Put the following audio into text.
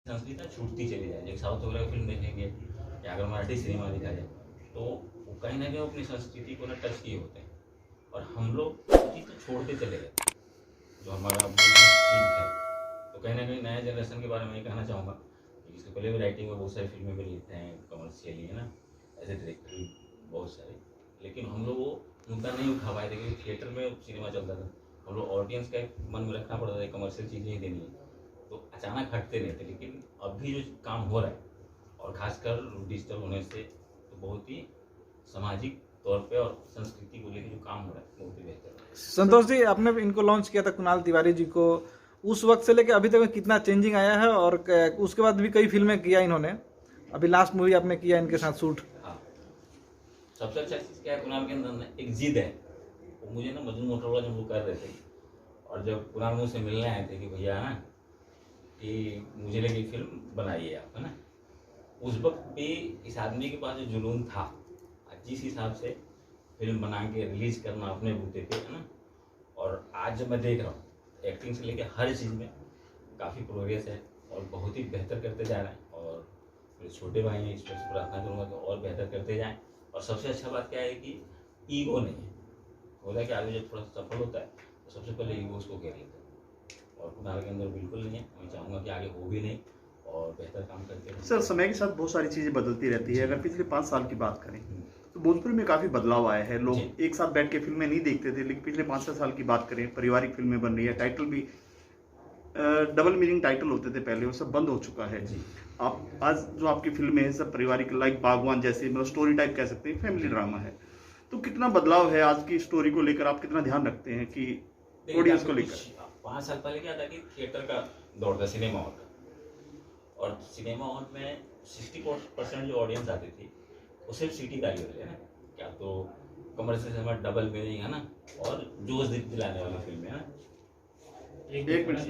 संस्कृति छूटती चली जाए। जैसे साउथ वगैरह की फिल्म देखेंगे या अगर मराठी सिनेमा देखा जाए तो वो कहीं ना कहीं अपनी संस्कृति को ना टच किए होते हैं, और हम लोग चीज़ तो छोड़ते चले गए जो हमारा ठीक है। तो कहीं ना कहीं नया जनरेशन के बारे में ये कहना चाहूँगा कि इसके पहले भी राइटिंग में बहुत सारी फिल्में भी लिखते हैं कमर्शियली, है ना, ऐसे डायरेक्टर भी बहुत सारे, लेकिन हम लोग वो मुद्दा नहीं उठा पाए थे क्योंकि थिएटर में सिनेमा चलता था। हम लोग ऑडियंस का मन में रखना पड़ता था कमर्शियल चीज़ें ही देनी है, तो अचानक हटते नहीं थे। लेकिन अभी जो काम हो रहा है और खासकर डिजिटल होने से तो बहुत ही सामाजिक तौर पे और संस्कृति को लेकर जो काम हो रहा है बहुत ही बेहतर है। संतोष जी, आपने इनको लॉन्च किया था कुणाल तिवारी जी को, उस वक्त से लेकर अभी तक में कितना चेंजिंग आया है? और उसके बाद भी कई फिल्में किया इन्होंने, अभी लास्ट मूवी आपने किया इनके साथ शूट। हाँ, सबसे अच्छा चीज़ क्या है कुणाल के अंदर ना एक जिद है। वो मुझे ना मजनू मोटरवाला जब वो कर रहे थे और जब कुणाल मुझसे मिलने आए थे कि भैया ना कि मुझे लगी फिल्म बनाइए आप, है ना, उस वक्त भी इस आदमी के पास जो जुनून था, जिस हिसाब से फिल्म बना के रिलीज करना अपने बूते पे, है ना, और आज जब मैं देख रहा हूँ एक्टिंग से लेकर हर चीज़ में काफ़ी प्रोग्रेस है और बहुत ही बेहतर करते जा रहे हैं। और मेरे छोटे भाई हैं, इस पर प्रार्थना करूँगा कि और बेहतर करते जाएँ। और सबसे अच्छा बात क्या है कि ईगो नहीं है। होता है कि आदमी जब थोड़ा सफल होता है तो सबसे पहले ईगो उसको घेर लेता है, और कुणाल के अंदर बिल्कुल नहीं है। मैं चाहूँगा कि आगे हो भी नहीं और बेहतर काम करते रहें। सर, समय के साथ बहुत सारी चीज़ें बदलती रहती है। अगर पिछले 5 साल की बात करें तो भोजपुरी में काफ़ी बदलाव आया है। लोग एक साथ बैठ के फिल्में नहीं देखते थे, लेकिन पिछले 5-6 साल की बात करें, पारिवारिक फिल्में बन रही है, टाइटल भी डबल मीनिंग टाइटल होते थे पहले, वो सब बंद हो चुका है। आप आज जो आपकी फिल्में हैं सब पारिवारिक, लाइक बागवान जैसे, मतलब स्टोरी टाइप कह सकते हैं, फैमिली ड्रामा है। तो कितना बदलाव है आज की स्टोरी को लेकर? आप कितना ध्यान रखते हैं कि ऑडियंस को लेकर? 5 साल पहले क्या था कि थिएटर का दौर था, सिनेमा हॉल का, और सिनेमा हॉल में 60% जो ऑडियंस आती थी वो सिर्फ सीटी गाली वाले, है ना, क्या तो कमर्शियल सिनेमा डबल मीनिंग, है ना, और जोश दिलाने वाली फिल्में, है ना। एक मिनट।